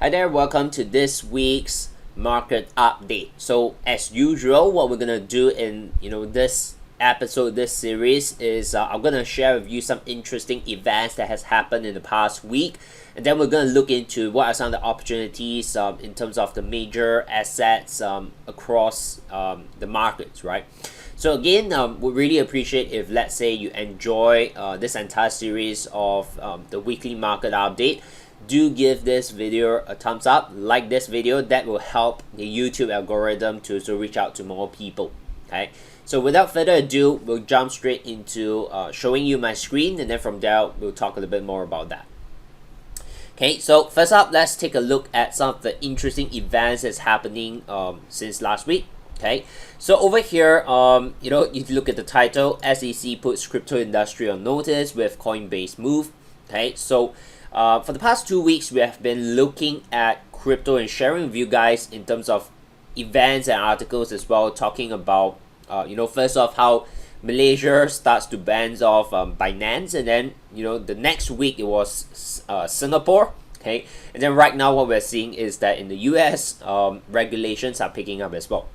Hi there, welcome to this week's market update. So as usual, what we're gonna do in this episode, this series is I'm gonna share with you some interesting events that has happened in the past week, and then we're gonna look into what are some of the opportunities in terms of the major assets across the markets, right? So again, we really appreciate if, let's say, you enjoy this entire series of the weekly market update. Do give this video a thumbs up, like this video. That will help the YouTube algorithm to reach out to more people. Okay, so without further ado, we'll jump straight into showing you my screen, and then from there we'll talk a little bit more about that. Okay, so first up, let's take a look at some of the interesting events that's happening since last week. Okay, so over here, if you look at the title, SEC puts crypto industry on notice with Coinbase move. Okay, so for the past 2 weeks, we have been looking at crypto and sharing with you guys in terms of events and articles as well, talking about, first off, how Malaysia starts to ban off Binance, and then, the next week it was Singapore. Okay, and then right now what we're seeing is that in the US, regulations are picking up as well.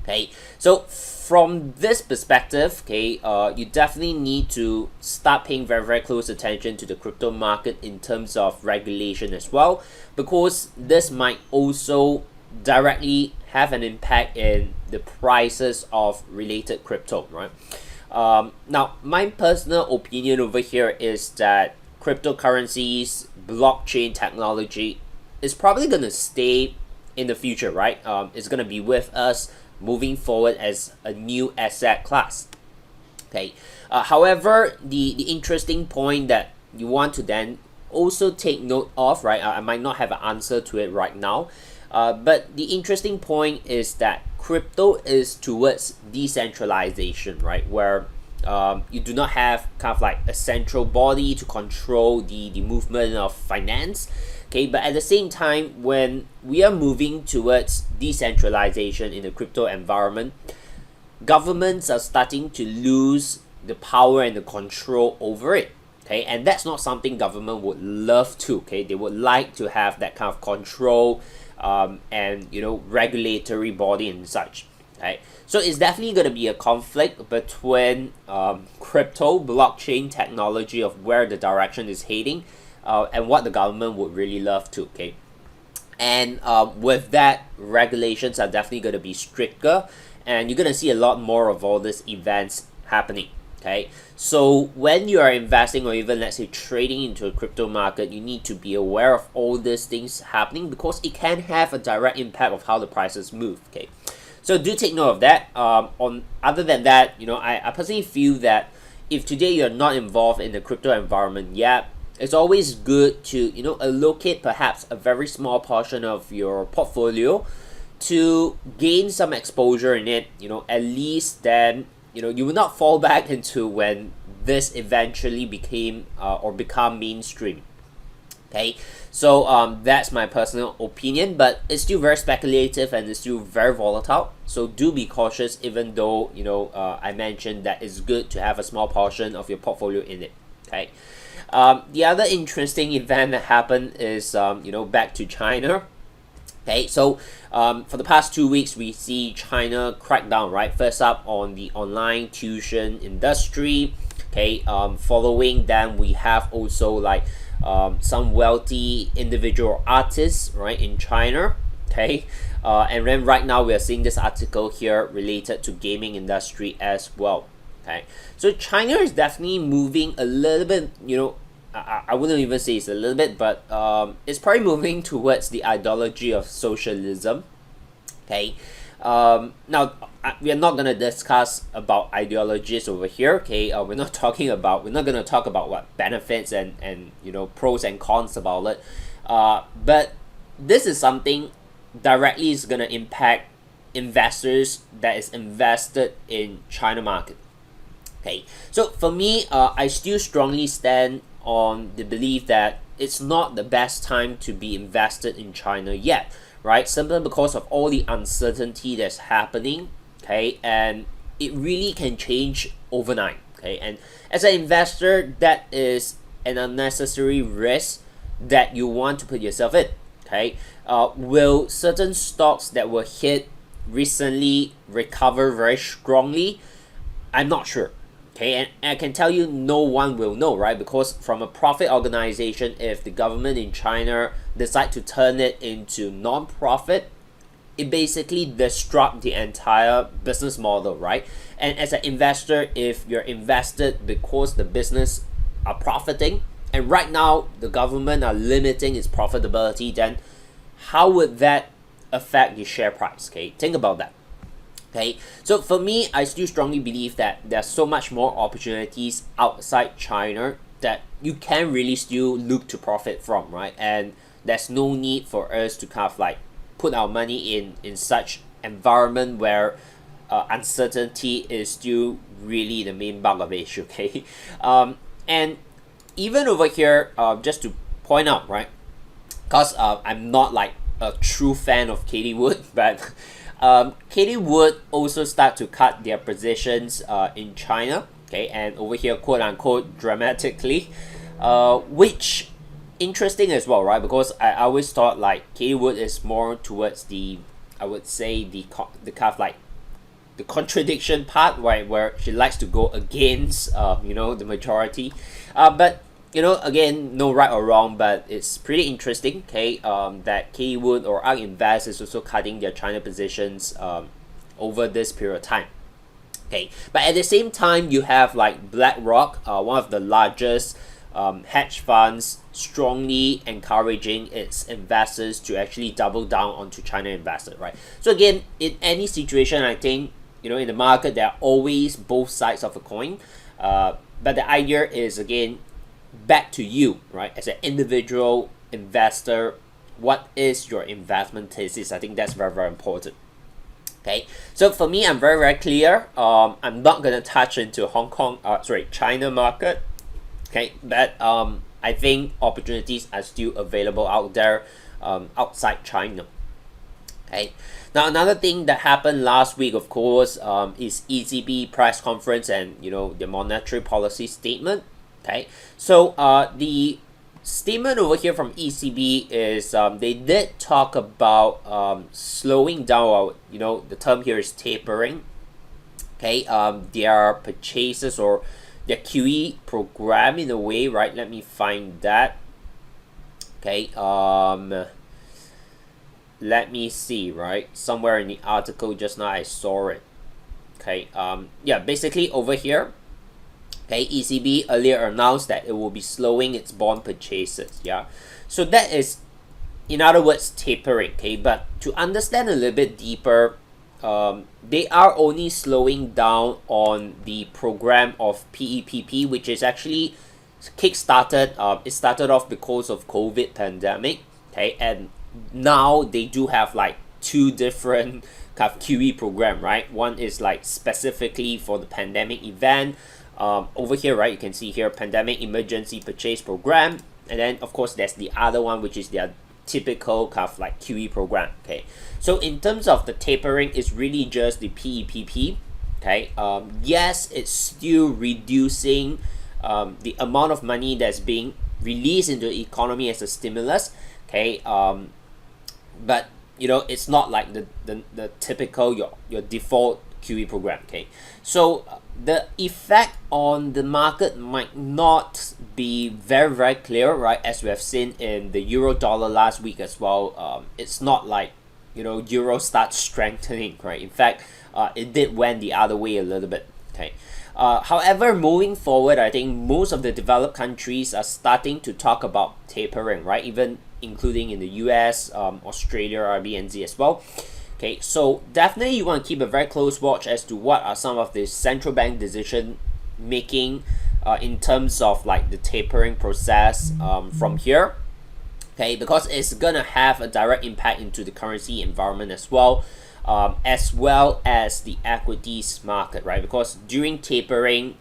Okay, so from this perspective, okay, you definitely need to start paying very close attention to the crypto market in terms of regulation as well, because this might also directly have an impact in the prices of related crypto, right? Now, my personal opinion over here is that cryptocurrencies, blockchain technology is probably going to stay in the future, right? It's going to be with us moving forward as a new asset class. Okay. However, the interesting point that you want to then also take note of, right? I might not have an answer to it right now, but the interesting point is that crypto is towards decentralization, right? Where you do not have kind of like a central body to control the movement of finance. Okay, but at the same time, when we are moving towards decentralization in the crypto environment, governments are starting to lose the power and the control over it. Okay, and that's not something government would love to. Okay, they would like to have that kind of control and regulatory body and such. Right, so it's definitely going to be a conflict between crypto, blockchain technology of where the direction is heading, and what the government would really love to. Okay, and with that, regulations are definitely going to be stricter, and you're going to see a lot more of all these events happening. Okay, so when you are investing or even, let's say, trading into a crypto market, you need to be aware of all these things happening, because it can have a direct impact of how the prices move. Okay, so do take note of that. Other than that, I personally feel that if today you're not involved in the crypto environment yet, it's always good to allocate perhaps a very small portion of your portfolio to gain some exposure in it. At least then you will not fall back into when this eventually became or become mainstream. Okay, so that's my personal opinion, but it's still very speculative and it's still very volatile. So do be cautious, even though I mentioned that it's good to have a small portion of your portfolio in it. Okay. The other interesting event that happened is back to China. Okay, so for the past 2 weeks, we see China crack down, right? First up on the online tuition industry. Okay, following then we have also like some wealthy individual artists, right, in China. Okay, and then right now we are seeing this article here related to gaming industry as well. Okay, so China is definitely moving a little bit, I wouldn't even say it's a little bit, but it's probably moving towards the ideology of socialism. Okay, now we are not going to discuss about ideologies over here. Okay, we're not going to talk about what benefits and pros and cons about it. But this is something directly is going to impact investors that is invested in China market. Okay, so for me, I still strongly stand on the belief that it's not the best time to be invested in China yet, right? Simply because of all the uncertainty that's happening. Okay, and it really can change overnight. Okay, and as an investor, that is an unnecessary risk that you want to put yourself in. Okay, will certain stocks that were hit recently recover very strongly? I'm not sure. Okay, and I can tell you no one will know, right? Because from a profit organization, if the government in China decide to turn it into non-profit, it basically disrupt the entire business model, right? And as an investor, if you're invested because the business are profiting, and right now the government are limiting its profitability, then how would that affect the share price? Okay, think about that. Okay, so for me, I still strongly believe that there's so much more opportunities outside China that you can really still look to profit from, right? And there's no need for us to kind of like put our money in such environment where uncertainty is still really the main bug of the issue. Okay, and even over here, just to point out, right? Because I'm not like a true fan of Katie Wood, but Katie Wood also start to cut their positions in China, okay, and over here, quote unquote, dramatically, which interesting as well, right? Because I always thought like Katie Wood is more towards the, I would say the kind of like the contradiction part, right, where she likes to go against the majority, but again, no right or wrong, but it's pretty interesting, okay, that Katie Wood or ARK Invest is also cutting their China positions over this period of time. Okay, but at the same time, you have like BlackRock, one of the largest hedge funds, strongly encouraging its investors to actually double down onto China investors, right? So again, in any situation, I think in the market there are always both sides of a coin, but the idea is again back to you, right? As an individual investor, what is your investment thesis? I think that's very, very important. Okay, so for me, I'm very, very clear. I'm not gonna touch into China market. Okay, but I think opportunities are still available out there outside China. Okay, now another thing that happened last week, of course, is ECB press conference and the monetary policy statement. Okay, so the statement over here from ECB is they did talk about slowing down, or the term here is tapering. Okay, their purchases or their QE program in a way, right? Let me find that. Okay, let me see, right? Somewhere in the article just now I saw it. Okay, yeah, basically over here. Okay, ECB earlier announced that it will be slowing its bond purchases. Yeah, so that is, in other words, tapering. Okay, but to understand a little bit deeper, they are only slowing down on the program of PEPP, which is actually kick-started. It started off because of COVID pandemic. Okay, and now they do have like two different kind of QE program, right? One is like specifically for the pandemic event. Over here, right, you can see here pandemic emergency purchase program, and then of course there's the other one, which is their typical kind of like QE program. Okay, so in terms of the tapering, it's really just the PEPP. Okay, yes, it's still reducing the amount of money that's being released into the economy as a stimulus. Okay, but it's not like the typical your default QE program. Okay, so the effect on the market might not be very, very clear, right? As we have seen in the euro dollar last week as well. It's not like euro starts strengthening, right? In fact, it did went the other way a little bit. Okay. However, moving forward, I think most of the developed countries are starting to talk about tapering, right? Even including in the US, Australia, RBNZ as well. Okay, so definitely you want to keep a very close watch as to what are some of the central bank decision making in terms of like the tapering process from here. Okay, because it's gonna have a direct impact into the currency environment as well as the equities market, right? Because during tapering,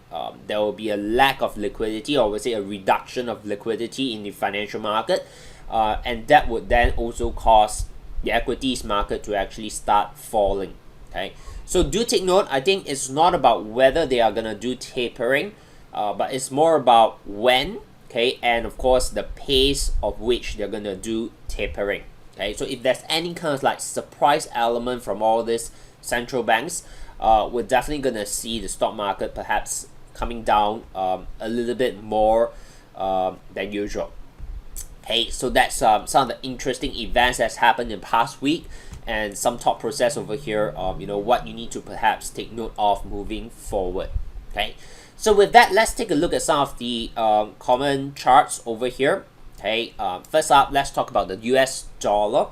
there will be a lack of liquidity, or we say a reduction of liquidity in the financial market, and that would then also cause the equities market to actually start falling. Okay, so do take note. I think it's not about whether they are gonna do tapering, but it's more about when. Okay, and of course the pace of which they're gonna do tapering. Okay, so if there's any kind of like surprise element from all these central banks, we're definitely gonna see the stock market perhaps coming down a little bit more than usual. Okay, so that's some of the interesting events that's happened in past week, and some thought process over here. What you need to perhaps take note of moving forward. Okay, so with that, let's take a look at some of the common charts over here. Okay, first up, let's talk about the US dollar.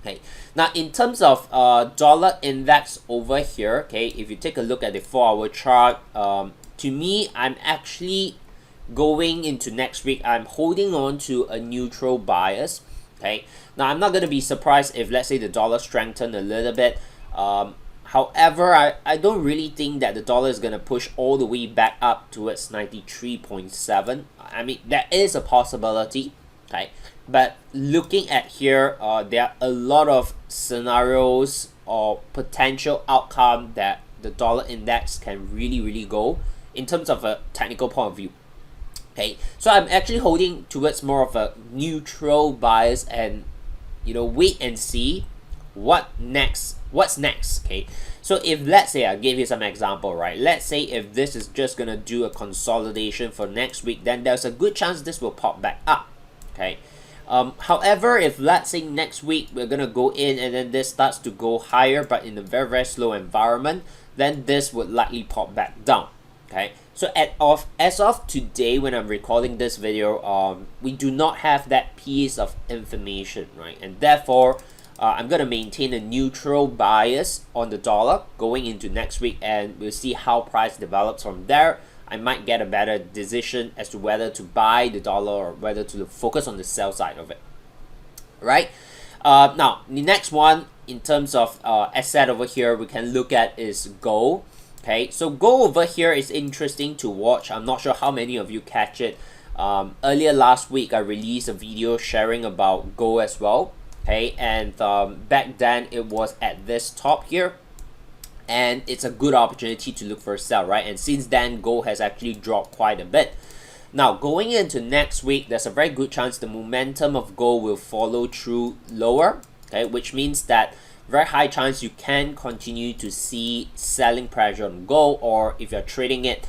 Okay, now in terms of dollar index over here, okay, if you take a look at the 4-hour chart, to me, I'm actually going into next week, I'm holding on to a neutral bias. Okay, now I'm not going to be surprised if, let's say, the dollar strengthened a little bit. However, I don't really think that the dollar is going to push all the way back up towards 93.7. I mean, that is a possibility, okay? But looking at here, there are a lot of scenarios or potential outcome that the dollar index can really go in terms of a technical point of view. Okay, so I'm actually holding towards more of a neutral bias, and wait and see what's next. Okay, so if, let's say, I give you some example, right? Let's say if this is just gonna do a consolidation for next week, then there's a good chance this will pop back up. Okay, however, if, let's say, next week we're gonna go in and then this starts to go higher but in a very slow environment, then this would likely pop back down. Okay, so as of today, when I'm recording this video, we do not have that piece of information, right? And therefore, I'm gonna maintain a neutral bias on the dollar going into next week, and we'll see how price develops from there. I might get a better decision as to whether to buy the dollar or whether to focus on the sell side of it. Right? Now, the next one in terms of asset over here we can look at is gold. Okay, so gold over here is interesting to watch. I'm not sure how many of you catch it. Earlier last week, I released a video sharing about gold as well. Okay, and back then it was at this top here, and it's a good opportunity to look for a sell, right? And since then, gold has actually dropped quite a bit. Now, going into next week, there's a very good chance the momentum of gold will follow through lower. Okay, which means that very high chance you can continue to see selling pressure on gold, or if you're trading it,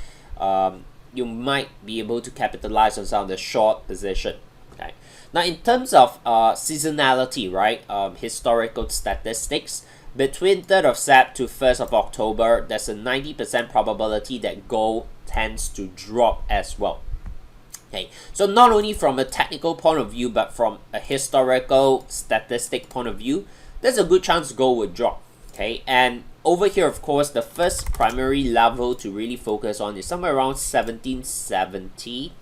you might be able to capitalize on some of the short position. Okay, now in terms of seasonality, right, historical statistics, between 3rd of Sep to 1st of October, there's a 90% probability that gold tends to drop as well. Okay, so not only from a technical point of view, but from a historical statistic point of view, there's a good chance gold would drop. Okay, and over here, of course, the first primary level to really focus on is somewhere around 1770.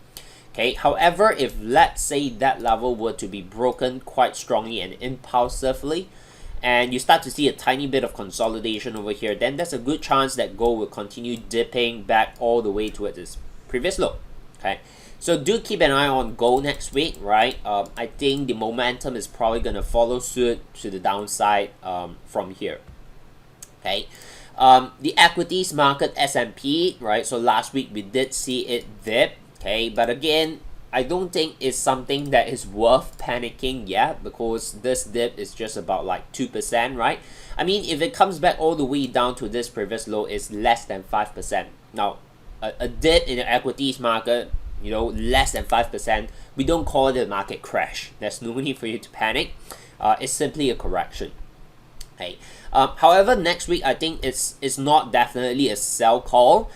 Okay, however, if, let's say, that level were to be broken quite strongly and impulsively, and you start to see a tiny bit of consolidation over here, then there's a good chance that gold will continue dipping back all the way towards its previous low. Okay, so do keep an eye on gold next week, right? I think the momentum is probably going to follow suit to the downside from here. Okay, the equities market S&P, right? So last week we did see it dip. Okay, but again, I don't think it's something that is worth panicking yet, because this dip is just about like 2%, right? I mean, if it comes back all the way down to this previous low, it's less than 5%. Now, a dip in the equities market, less than 5%, we don't call it a market crash. There's no need for you to panic. It's simply a correction. Okay. However, next week, I think it's not definitely a sell call.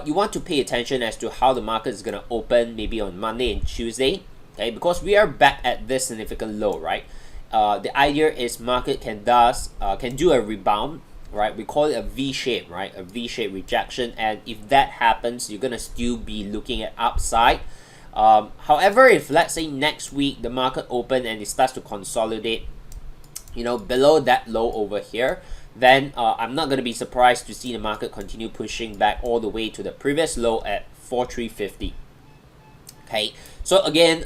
You want to pay attention as to how the market is going to open maybe on Monday and Tuesday, okay, because we are back at this significant low, right? The idea is market can do a rebound, right? We call it a V-shape, right? A V-shape rejection, and if that happens, you're going to still be looking at upside. However, if, let's say, next week the market open and it starts to consolidate, below that low over here, then I'm not going to be surprised to see the market continue pushing back all the way to the previous low at 4350. Okay, so again,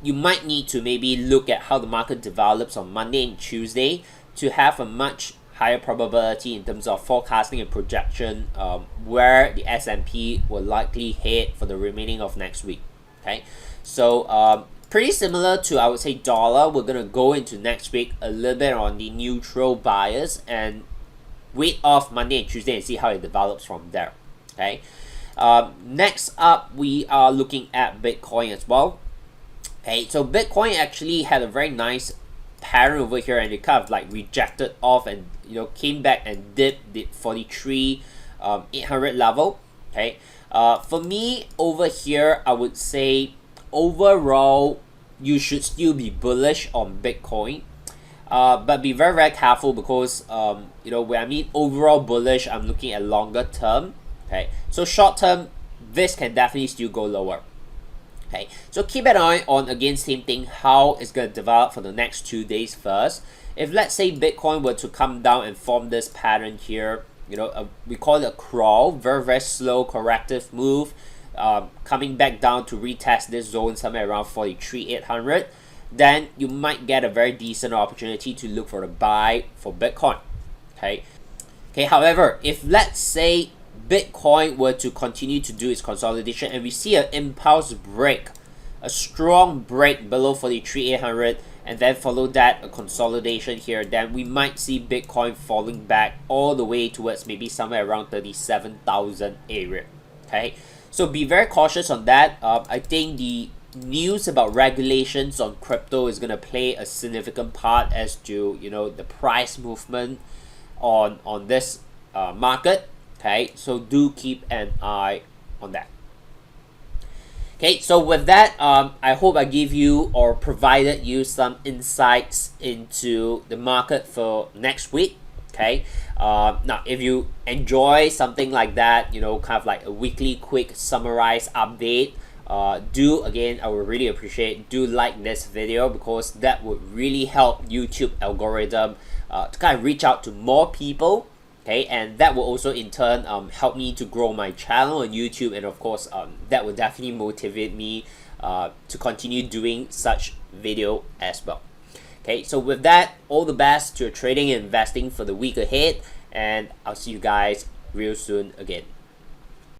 you might need to maybe look at how the market develops on Monday and Tuesday to have a much higher probability in terms of forecasting and projection where the S&P will likely head for the remaining of next week. Okay, so pretty similar to, I would say, dollar. We're gonna go into next week a little bit on the neutral bias and wait off Monday and Tuesday and see how it develops from there. Okay. Next up, we are looking at Bitcoin as well. Okay, so Bitcoin actually had a very nice pattern over here, and it kind of like rejected off and came back and dipped the 43,800 level. Okay, for me over here, I would say overall you should still be bullish on Bitcoin, but be very careful because when I mean overall bullish, I'm looking at longer term. Okay, so short term, this can definitely still go lower. Okay, so keep an eye on, again, same thing, how it's going to develop for the next 2 days first. If let's say Bitcoin were to come down and form this pattern here, we call it a crawl, very slow corrective move, coming back down to retest this zone somewhere around 43,800, then you might get a very decent opportunity to look for a buy for Bitcoin. Okay, however, if let's say Bitcoin were to continue to do its consolidation and we see an impulse break, a strong break below 43,800, and then follow that a consolidation here, then we might see Bitcoin falling back all the way towards maybe somewhere around 37,000 area. Okay, so be very cautious on that. I think the news about regulations on crypto is going to play a significant part as to the price movement on this market. Okay, so do keep an eye on that. Okay, so with that, I hope I give you or provided you some insights into the market for next week. Okay, now if you enjoy something like that, kind of like a weekly quick summarized update, again, I would really appreciate, do like this video because that would really help YouTube algorithm to kind of reach out to more people. Okay, and that will also in turn help me to grow my channel on YouTube, and of course that will definitely motivate me to continue doing such video as well. Okay, so with that, all the best to your trading and investing for the week ahead, and I'll see you guys real soon again.